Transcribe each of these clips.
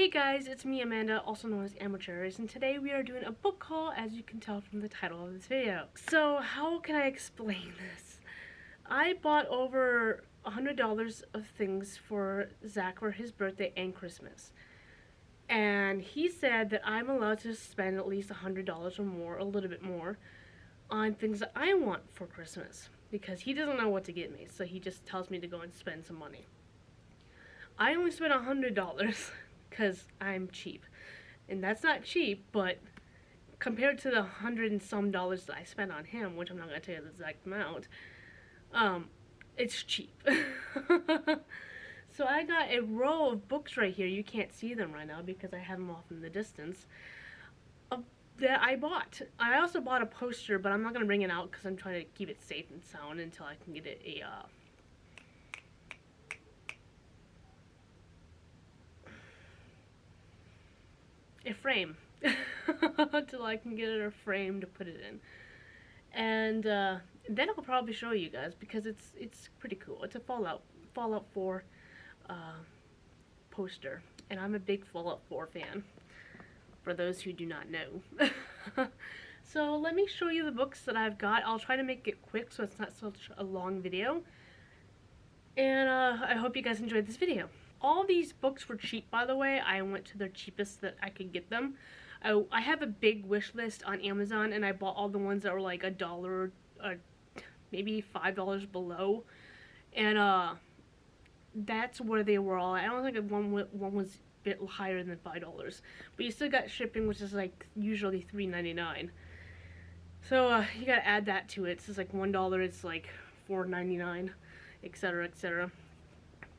Hey guys, it's me Amanda, also known as Amateurs, and today we are doing a book haul, as you can tell from the title of this video. So how can I explain this? I bought over $100 of things for Zach for his birthday and Christmas. And he said that I'm allowed to spend at least $100 or more, a little bit more, on things that I want for Christmas. Because he doesn't know what to get me, so he just tells me to go and spend some money. I only spent $100 because I'm cheap. And that's not cheap, but compared to the $100 and some that I spent on him, which I'm not going to tell you the exact amount, it's cheap. So I got a row of books right here. You can't see them right now because I have them off in the distance. That I bought. I also bought a poster, but I'm not going to bring it out because I'm trying to keep it safe and sound until I can get it a frame. Until I can get it a frame to put it in. And then I'll probably show you guys because it's pretty cool. It's a Fallout 4 poster, and I'm a big Fallout 4 fan, for those who do not know. So let me show you the books that I've got. I'll try to make it quick so it's not such a long video. And I hope you guys enjoyed this video. All these books were cheap, by the way. I went to the cheapest that I could get them. I have a big wish list on Amazon, and I bought all the ones that were like $1, maybe $5 below. And that's where they were all. I don't think one was a bit higher than $5, but you still got shipping, which is like usually $3.99. So you gotta add that to it. So it's like $1, it's like $4.99, etc., etc.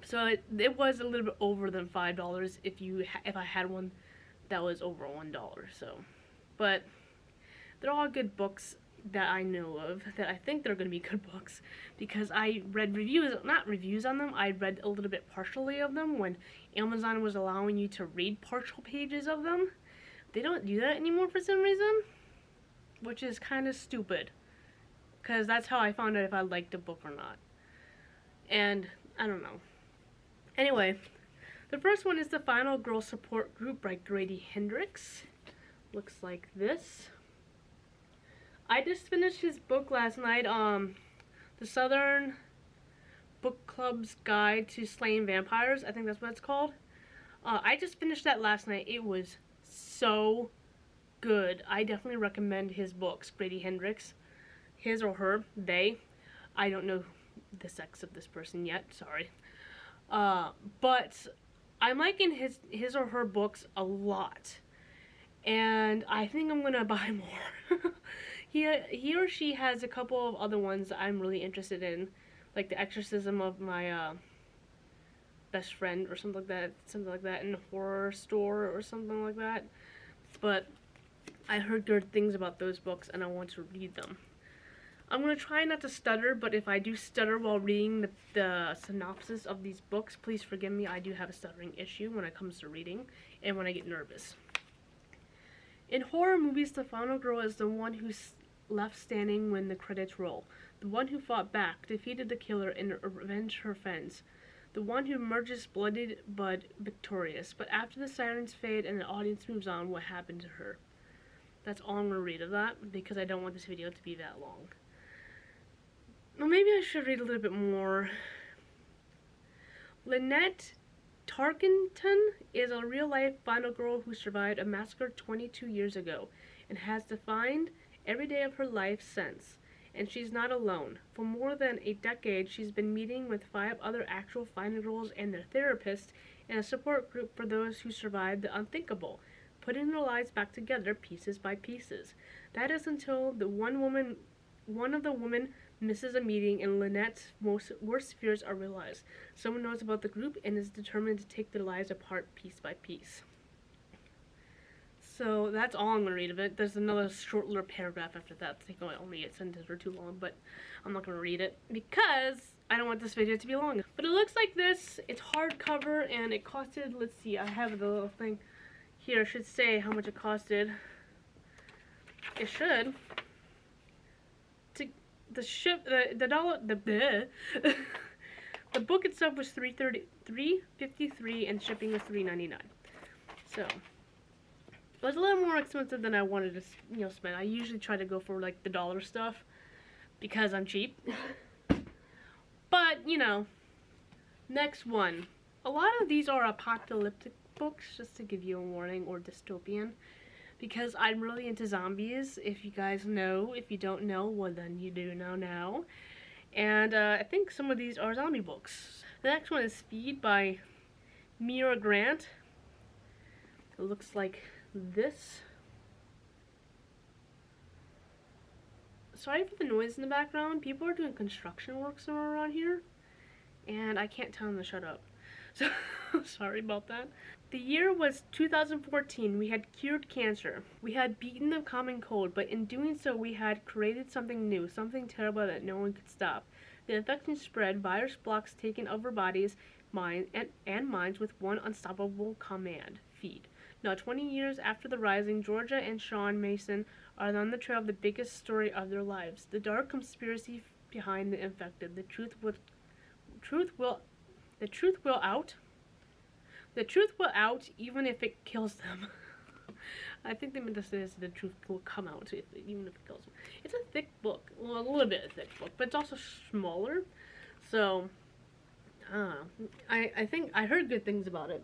So it was a little bit over than $5 if I had one that was over $1. So, but they're all good books that I know of, that I think they're going to be good books, because I read not reviews on them, I read a little bit partially of them when Amazon was allowing you to read partial pages of them. They don't do that anymore for some reason, which is kind of stupid, because that's how I found out if I liked a book or not. And I don't know. Anyway, the first one is the Final Girl Support Group by Grady Hendrix. Looks like this. I just finished his book last night, The Southern Book Club's Guide to Slaying Vampires. I think that's what it's called. I just finished that last night. It was so good. I definitely recommend his books, Grady Hendrix. His or her, they. I don't know the sex of this person yet, sorry. But I'm liking his or her books a lot. And I think I'm gonna buy more. He or she has a couple of other ones that I'm really interested in, like The Exorcism of My Best Friend or something like that, in a horror store or something like that. But I heard good things about those books and I want to read them. I'm gonna try not to stutter, but if I do stutter while reading the synopsis of these books, please forgive me. I do have a stuttering issue when it comes to reading and when I get nervous. In horror movies, the final girl is the one who's left standing when the credits roll. The one who fought back, defeated the killer, and avenged her friends. The one who emerges bloodied but victorious. But after the sirens fade and the audience moves on, what happened to her? That's all I'm going to read of that, because I don't want this video to be that long. Well, maybe I should read a little bit more. Lynette Tarkenton is a real-life final girl who survived a massacre 22 years ago and has defined every day of her life since. And she's not alone. For more than a decade, she's been meeting with 5 other actual final girls and their therapists in a support group for those who survived the unthinkable, putting their lives back together pieces by pieces. That is until one of the women misses a meeting and Lynette's worst fears are realized. Someone knows about the group and is determined to take their lives apart piece by piece. So that's all I'm going to read of it. There's another short little paragraph after that. I think only a sentence or too long, but I'm not going to read it because I don't want this video to be long. But it looks like this. It's hardcover and it costed, let's see, I have the little thing here. It should say how much it costed. It should. The book itself was $3.53 and shipping was $3.99. So it was a little more expensive than I wanted to, you know, spend. I usually try to go for like the dollar stuff because I'm cheap. But, you know, next one. A lot of these are apocalyptic books, just to give you a warning, or dystopian, because I'm really into zombies. If you guys know, if you don't know, well then you do know now. And I think some of these are zombie books. The next one is Speed by Mira Grant. It looks like this. Sorry for the noise in the background. People are doing construction work somewhere around here, and I can't tell them to shut up. So, sorry about that. The year was 2014. We had cured cancer. We had beaten the common cold, but in doing so we had created something new, something terrible that no one could stop. The infection spread, virus blocks taking over bodies, minds, and minds with one unstoppable command: feed. Now, 20 years after the rising, Georgia and Sean Mason are on the trail of the biggest story of their lives. The dark conspiracy behind the infected. The truth will out. The truth will out, even if it kills them. I think they meant to say this, the truth will come out, even if it kills them. It's a thick book. Well, a little bit of a thick book, but it's also smaller. So, I think I heard good things about it.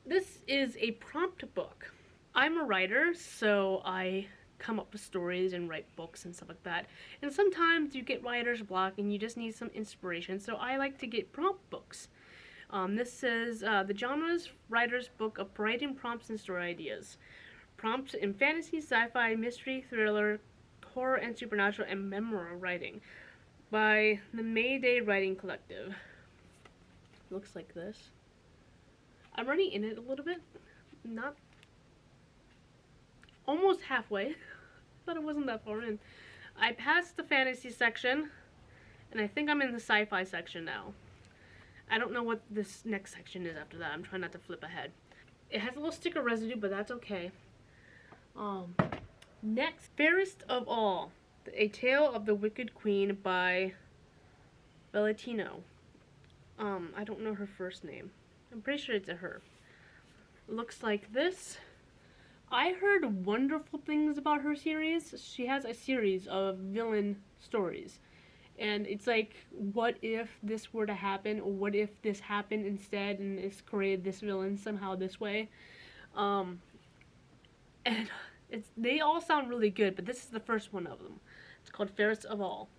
This is a prompt book. I'm a writer, so I come up with stories and write books and stuff like that. And sometimes you get writer's block and you just need some inspiration, so I like to get prompt books. This is the genre's writer's book of writing prompts and story ideas. Prompts in fantasy, sci-fi, mystery, thriller, horror, and supernatural, and memoir writing by the Mayday Writing Collective. Looks like this. I'm already in it a little bit. Not almost halfway. Thought it wasn't that far in. I passed the fantasy section, and I think I'm in the sci-fi section now. I don't know what this next section is after that. I'm trying not to flip ahead. It has a little sticker residue, but that's okay. Next, Fairest of All, A Tale of the Wicked Queen by Valentino. I don't know her first name. I'm pretty sure it's a her. Looks like this. I heard wonderful things about her series. She has a series of villain stories. And it's like, what if this were to happen? Or what if this happened instead and it's created this villain somehow this way? And they all sound really good, but this is the first one of them. It's called Fairest of All.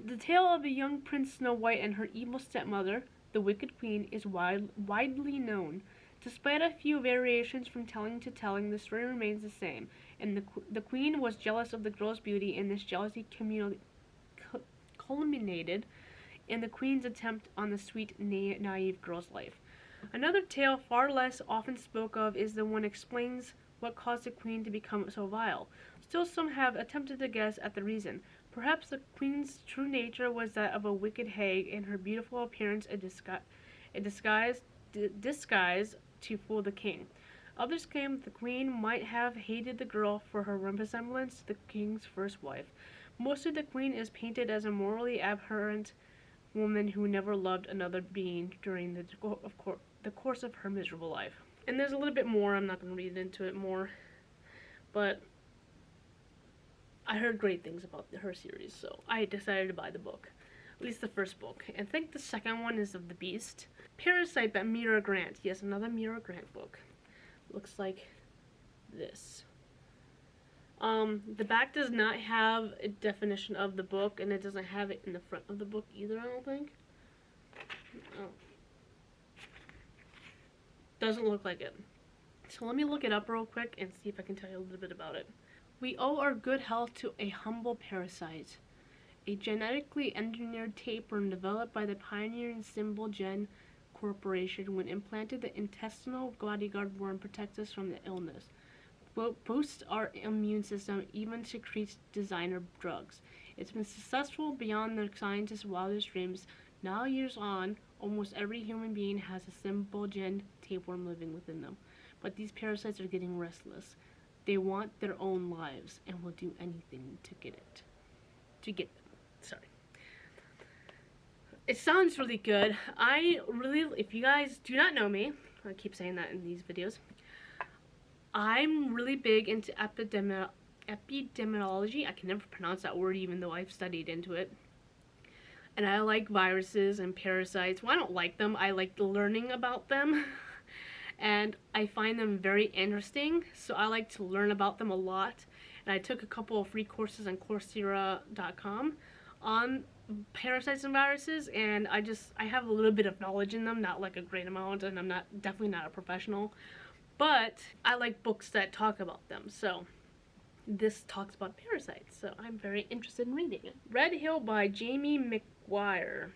The tale of the young Prince Snow White and her evil stepmother, the Wicked Queen, is widely known. Despite a few variations from telling to telling, the story remains the same, and the Queen was jealous of the girl's beauty, and this jealousy culminated in the Queen's attempt on the sweet, naive girl's life. Another tale far less often spoke of is the one explains what caused the Queen to become so vile. Still, some have attempted to guess at the reason. Perhaps the Queen's true nature was that of a wicked hag, and her beautiful appearance a disguise to fool the king. Others claim that the Queen might have hated the girl for her resemblance to the king's first wife. Mostly the Queen is painted as a morally abhorrent woman who never loved another being during the course of her miserable life. And there's a little bit more. I'm not going to read into it more, but I heard great things about her series, so I decided to buy the book. At least the first book. And I think the second one is of the Beast. Parasite by Mira Grant. Yes, another Mira Grant book. Looks like this. The back does not have a definition of the book, and it doesn't have it in the front of the book either, I don't think. Oh. Doesn't look like it. So let me look it up real quick and see if I can tell you a little bit about it. We owe our good health to a humble parasite, a genetically engineered tapeworm developed by the pioneering Symbol Gen Corporation. When implanted, the intestinal bodyguard worm protects us from the illness, boosts our immune system, even secretes designer drugs. It's been successful beyond the scientists' wildest dreams. Now, years on, almost every human being has a Symbol Gen tapeworm living within them. But these parasites are getting restless. They want their own lives and will do anything to get it. Sorry. It sounds really good. If you guys do not know me, I keep saying that in these videos. I'm really big into epidemiology. I can never pronounce that word even though I've studied into it. And I like viruses and parasites. Well, I don't like them. I like learning about them. And I find them very interesting. So I like to learn about them a lot. And I took a couple of free courses on Coursera.com on parasites and viruses, and I have a little bit of knowledge in them, not like a great amount, and I'm definitely not a professional, but I like books that talk about them. So this talks about parasites, so I'm very interested in reading it. Red Hill by Jamie McGuire,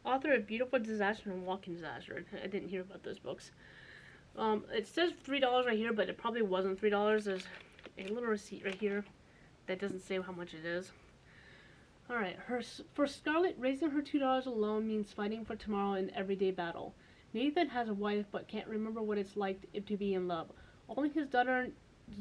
author of Beautiful Disaster and Walking Disaster. I didn't hear about those books. It says $3 right here, but it probably wasn't $3. There's a little receipt right here that doesn't say how much it is. Alright, for Scarlett, raising her $2 alone means fighting for tomorrow in everyday battle. Nathan has a wife but can't remember what it's like to be in love. Only his daughter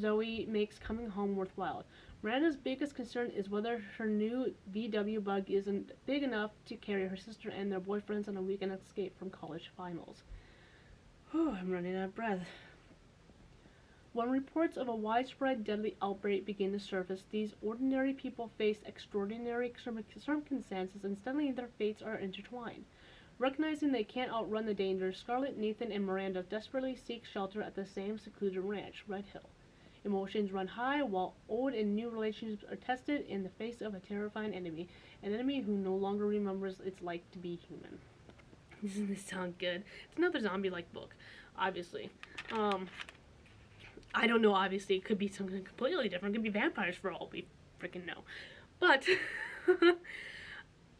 Zoe makes coming home worthwhile. Miranda's biggest concern is whether her new VW bug isn't big enough to carry her sister and their boyfriends on a weekend escape from college finals. Whew, I'm running out of breath. When reports of a widespread deadly outbreak begin to surface, these ordinary people face extraordinary circumstances, and suddenly their fates are intertwined. Recognizing they can't outrun the danger, Scarlett, Nathan, and Miranda desperately seek shelter at the same secluded ranch, Red Hill. Emotions run high while old and new relationships are tested in the face of a terrifying enemy, an enemy who no longer remembers it's like to be human. Doesn't this sound good? It's another zombie-like book, obviously. I don't know, obviously, it could be something completely different. It could be vampires for all we freaking know. But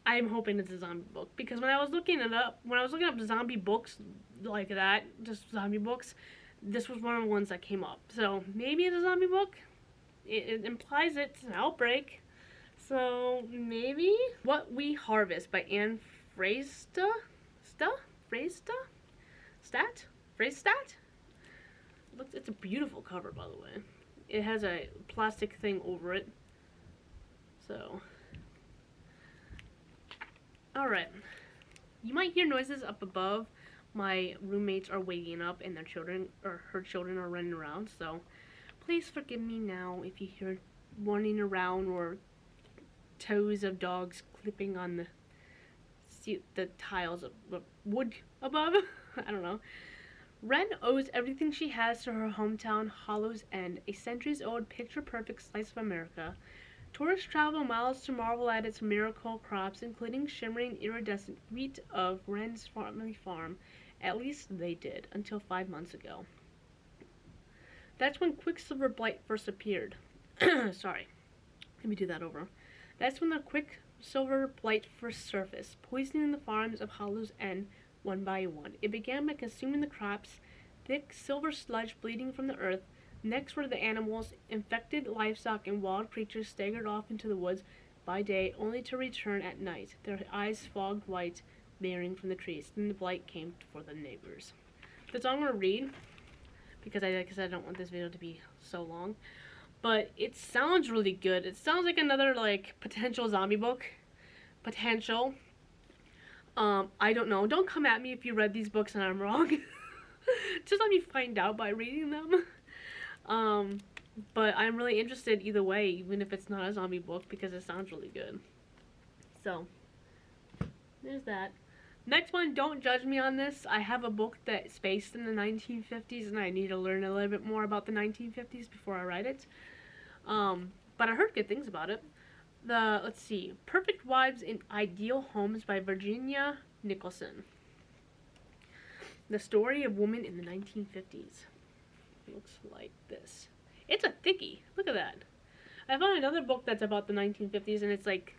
I'm hoping it's a zombie book, because when I was looking up zombie books like that, just zombie books, this was one of the ones that came up. So maybe it's a zombie book. It implies it's an outbreak. So maybe. What We Harvest by Anne Freistat? It's a beautiful cover, by the way. It has a plastic thing over it. So, alright. You might hear noises up above. My roommates are waking up and their children, or her children, are running around. So, please forgive me now if you hear running around or toes of dogs clipping on the tiles of the wood above. I don't know. Ren owes everything she has to her hometown, Hollow's End, a centuries-old picture-perfect slice of America. Tourists travel miles to marvel at its miracle crops, including shimmering, iridescent wheat of Ren's family farm. At least they did, until 5 months ago. That's when Quicksilver Blight first appeared. Sorry. Let me do that over. That's when the Quicksilver Blight first surfaced, poisoning the farms of Hollow's End one by one. It began by consuming the crops, thick silver sludge bleeding from the earth. Next were the animals. Infected livestock and wild creatures staggered off into the woods by day, only to return at night, their eyes fogged white, leering from the trees. Then the blight came for the neighbors. That's all I'm going to read, because I don't want this video to be so long. But it sounds really good. It sounds like another, like, potential zombie book. Potential. I don't know. Don't come at me if you read these books and I'm wrong. Just let me find out by reading them. But I'm really interested either way, even if it's not a zombie book, because it sounds really good. So, there's that. Next one, don't judge me on this. I have a book that's based in the 1950s, and I need to learn a little bit more about the 1950s before I write it. But I heard good things about it. Let's see, Perfect Wives in Ideal Homes by Virginia Nicholson. The story of women in the 1950s. Looks like this. It's a thickie. Look at that. I found another book that's about the 1950s, and it's like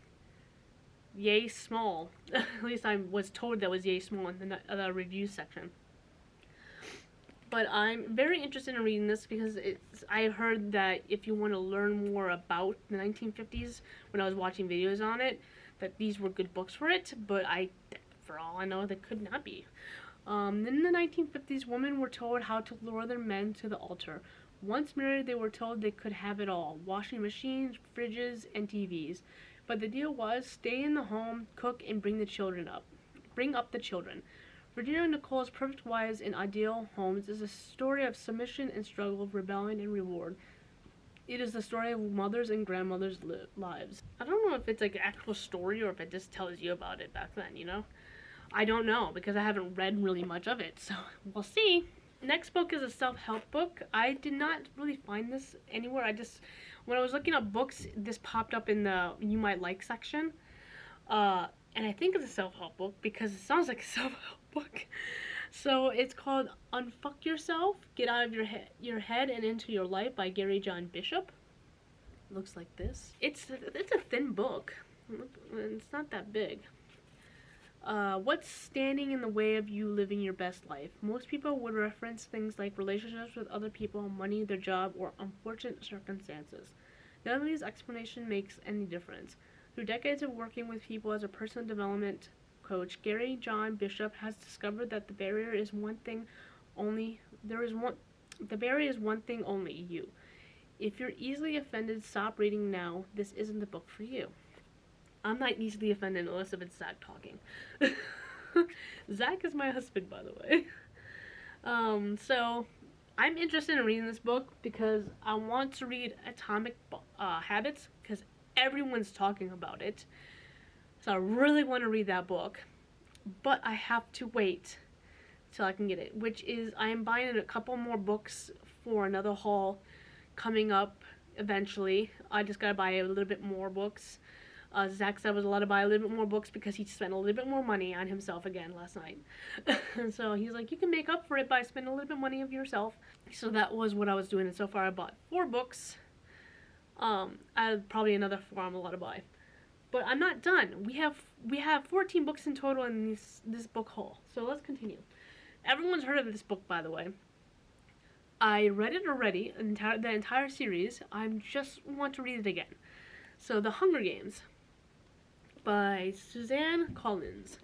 yay small. At least I was told that was yay small in the review section. But I'm very interested in reading this because I heard that if you want to learn more about the 1950s, when I was watching videos on it, that these were good books for it, but for all I know, they could not be. In the 1950s, women were told how to lure their men to the altar. Once married, they were told they could have it all: washing machines, fridges, and TVs. But the deal was, stay in the home, cook, and bring up the children. Virginia Nicole's Perfect Wives in Ideal Homes is a story of submission and struggle, rebellion and reward. It is the story of mothers and grandmothers' lives. I don't know if it's like an actual story or if it just tells you about it back then, you know? I don't know because I haven't read really much of it, so we'll see. Next book is a self-help book. I did not really find this anywhere. When I was looking up books, this popped up in the You Might Like section. And I think it's a self-help book because it sounds like a self-help book. So it's called Unfuck Yourself, Get Out of Your Head and Into Your Life by Gary John Bishop. It looks like this. It's a thin book. It's not that big. What's standing in the way of you living your best life? Most people would reference things like relationships with other people, money, their job, or unfortunate circumstances. None of these explanations makes any difference. Through decades of working with people as a personal development coach, Gary John Bishop has discovered that the barrier is one thing only. The barrier is one thing only: you. If you're easily offended, stop reading now. This isn't the book for you. I'm not easily offended unless if it's Zach talking. Zach is my husband, by the way. So I'm interested in reading this book because I want to read Atomic Habits because everyone's talking about it. So I really want to read that book, but I have to wait till I can get it, which is I am buying a couple more books for another haul coming up eventually. I just gotta buy a little bit more books. Zach said I was allowed to buy a little bit more books because he spent a little bit more money on himself again last night. And so he's like, you can make up for it by spending a little bit of money of yourself. So that was what I was doing, and so far I bought 4 books. I have probably another 4 I'm allowed to buy. But I'm not done. We have 14 books in total in this book haul. So let's continue. Everyone's heard of this book, by the way. I read it already, the entire series. I just want to read it again. So, The Hunger Games by Suzanne Collins.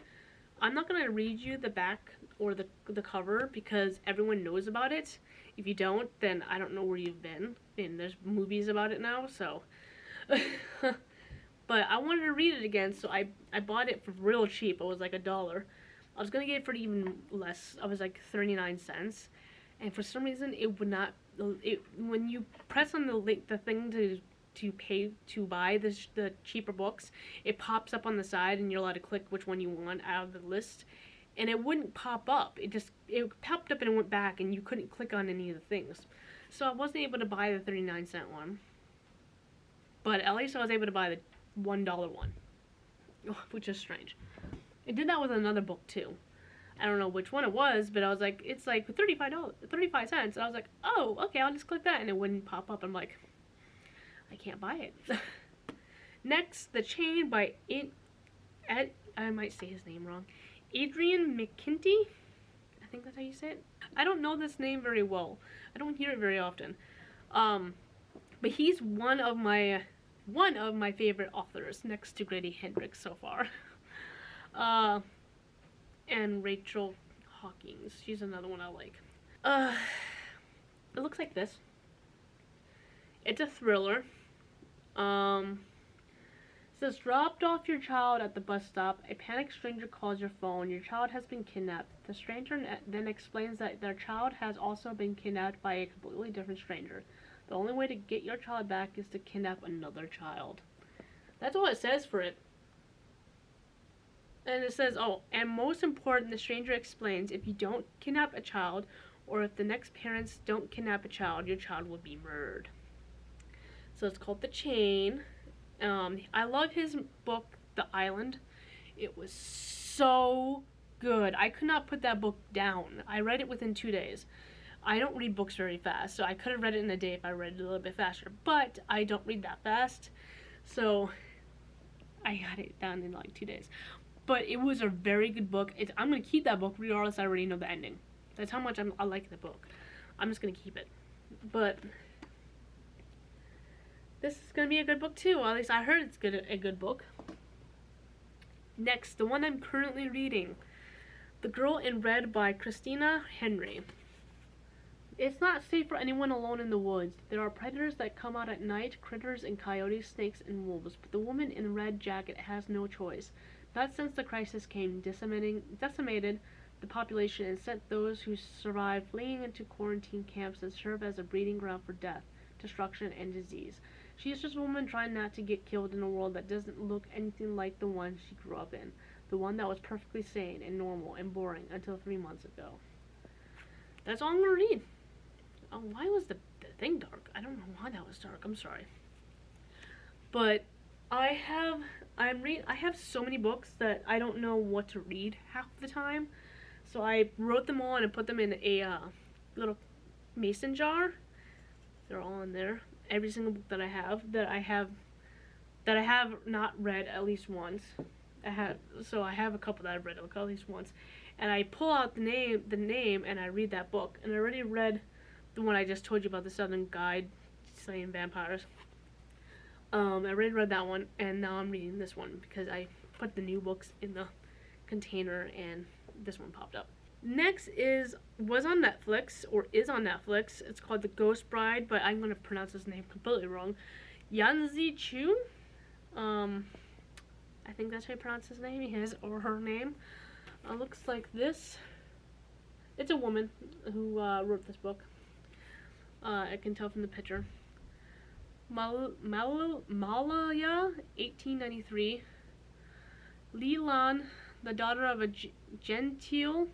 I'm not going to read you the back or the cover because everyone knows about it. If you don't, then I don't know where you've been. And there's movies about it now, so. But I wanted to read it again, so I bought it for real cheap. It was like $1. I was going to get it for even less. I was like 39 cents. And for some reason, it would not. When you press on the link, the thing to pay to buy the cheaper books, it pops up on the side and you're allowed to click which one you want out of the list, and it wouldn't pop up. It popped up and it went back and you couldn't click on any of the things. So I wasn't able to buy the 39-cent one, but at least I was able to buy the $1 one, which is strange. It did that with another book too. I don't know which one it was, but I was like, it's like $35 cents, and I was like, oh, okay, I'll just click that, and it wouldn't pop up. I'm like, I can't buy it. Next, The Chain by I might say his name wrong. Adrian McKinty? I think that's how you say it. I don't know this name very well. I don't hear it very often. But he's one of my favorite authors next to Grady Hendrix so far. And Rachel Hawkins. She's another one I like. It looks like this. It's a thriller. It says, dropped off your child at the bus stop. A panicked stranger calls your phone. Your child has been kidnapped. The stranger then explains that their child has also been kidnapped by a completely different stranger. The only way to get your child back is to kidnap another child. That's all it says for it. And it says, oh, and most important, the stranger explains, if you don't kidnap a child, or if the next parents don't kidnap a child, your child will be murdered. So it's called The Chain. I love his book, The Island. It was so good. I could not put that book down. I read it within 2 days. I don't read books very fast, so I could have read it in a day if I read it a little bit faster. But I don't read that fast, so I got it done in like 2 days. But it was a very good book. I'm going to keep that book regardless I already know the ending. That's how much I like the book. I'm just going to keep it. But this is going to be a good book too. At least I heard it's a good book. Next, the one I'm currently reading. The Girl in Red by Christina Henry. It's not safe for anyone alone in the woods. There are predators that come out at night, critters and coyotes, snakes and wolves. But the woman in red jacket has no choice. Not since the crisis came, decimated the population and sent those who survived fleeing into quarantine camps that serve as a breeding ground for death, destruction, and disease. She is just a woman trying not to get killed in a world that doesn't look anything like the one she grew up in. The one that was perfectly sane and normal and boring until 3 months ago. That's all I'm gonna read. Oh, why was the thing dark? I don't know why that was dark. I'm sorry. But I have so many books that I don't know what to read half the time. So I wrote them all and I put them in a little mason jar. They're all in there. Every single book that I have not read at least once. I have a couple that I've read at least once, and I pull out the name, and I read that book. And I already read the one I just told you about, the Southern Guide Slaying Vampires. I already read that one, and now I'm reading this one because I put the new books in the container, and this one popped up. Next was on Netflix, or is on Netflix. It's called The Ghost Bride, but I'm gonna pronounce his name completely wrong. Yanzi Chu. I think that's how you pronounce his name, his or her name. Looks like this. It's a woman who wrote this book. I can tell from the picture. Malaya, 1893. Li Lan, the daughter of a genteel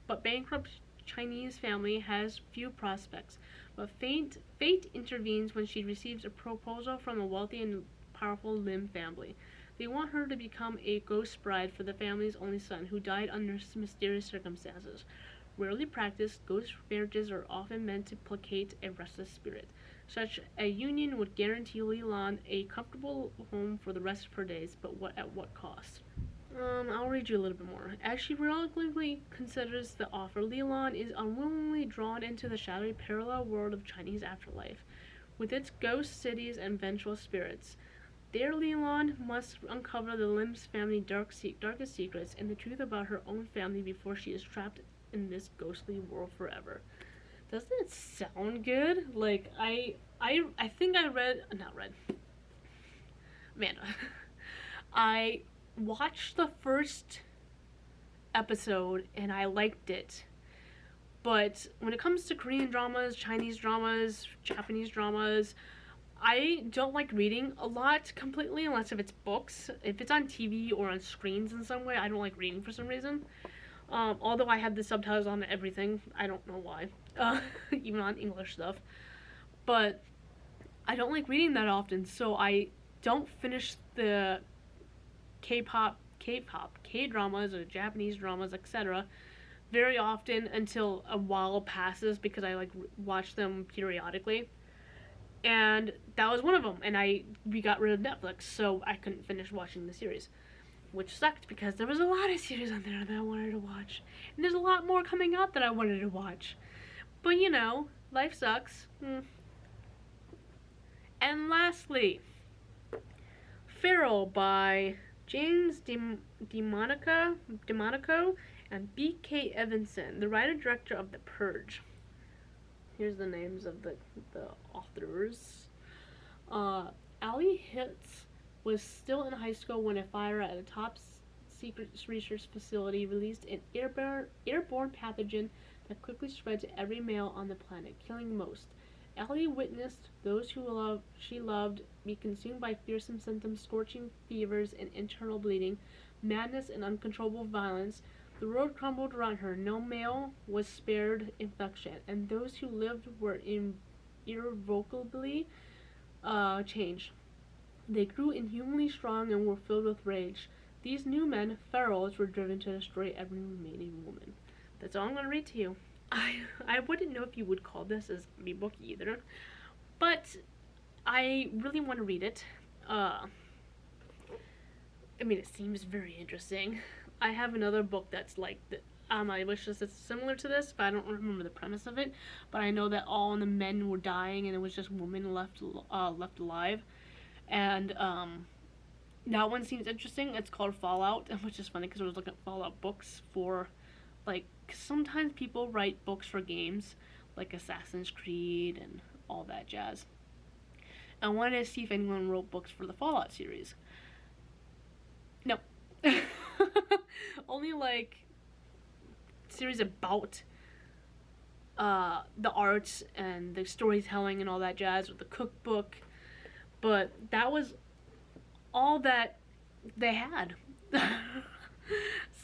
but bankrupt Chinese family, has few prospects. But fate intervenes when she receives a proposal from a wealthy and powerful Lim family. They want her to become a ghost bride for the family's only son, who died under mysterious circumstances. Rarely practiced, ghost marriages are often meant to placate a restless spirit. Such a union would guarantee Li Lan a comfortable home for the rest of her days, but at what cost? I'll read you a little bit more. As she reluctantly considers the offer, Li Lan is unwillingly drawn into the shadowy parallel world of Chinese afterlife, with its ghost cities and vengeful spirits. There, Li Lan must uncover the Lim's family darkest secrets and the truth about her own family before she is trapped in this ghostly world forever. Doesn't it sound good? Like, I think Amanda. I watched the first episode and I liked it. But when it comes to Korean dramas, Chinese dramas, Japanese dramas, I don't like reading a lot completely unless if it's books. If it's on TV or on screens in some way, I don't like reading for some reason. Although I have the subtitles on everything. I don't know why. Even on English stuff. But I don't like reading that often, so I don't finish the K-dramas or Japanese dramas, etc. very often until a while passes because I like watch them periodically. And that was one of them, and we got rid of Netflix, so I couldn't finish watching the series, which sucked because there was a lot of series on there that I wanted to watch, and there's a lot more coming out that I wanted to watch, but you know, life sucks. And lastly, Feral by James DeMonico and B.K. Evanson, the writer-director of The Purge. Here's the names of the authors. Ali Hitz was still in high school when a fire at a top secret research facility released an airborne pathogen that quickly spread to every male on the planet, killing most. Ali witnessed those she loved be consumed by fearsome symptoms, scorching fevers and internal bleeding, madness and uncontrollable violence. The world crumbled around her. No male was spared infection, and those who lived were irrevocably changed. They grew inhumanly strong and were filled with rage. These new men, ferals, were driven to destroy every remaining woman. That's all I'm going to read to you. I wouldn't know if you would call this a zombie book either, but I really want to read it. I mean, it seems very interesting. I have another book that's like on my wish list that's similar to this, but I don't remember the premise of it. But I know that all the men were dying and it was just women left alive. And that one seems interesting. It's called Fallout, which is funny because I was looking at Fallout books for, like, 'cause sometimes people write books for games, like Assassin's Creed and all that jazz. I wanted to see if anyone wrote books for the Fallout series. No. Only like series about the arts and the storytelling and all that jazz with the cookbook, but that was all that they had.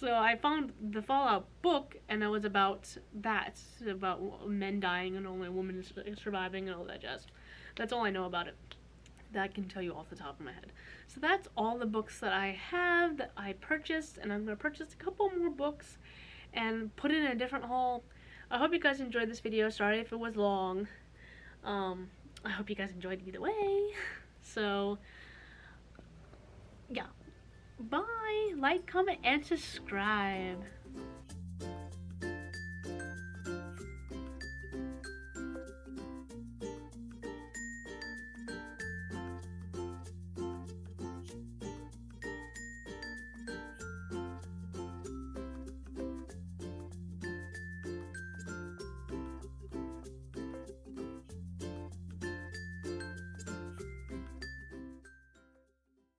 So I found the Fallout book, and it was about that, about men dying and only a woman surviving and all that jazz. That's all I know about it. That I can tell you off the top of my head. So that's all the books that I have that I purchased, and I'm going to purchase a couple more books and put it in a different haul. I hope you guys enjoyed this video. Sorry if it was long. I hope you guys enjoyed either way. So, yeah. Bye. Like, comment, and subscribe.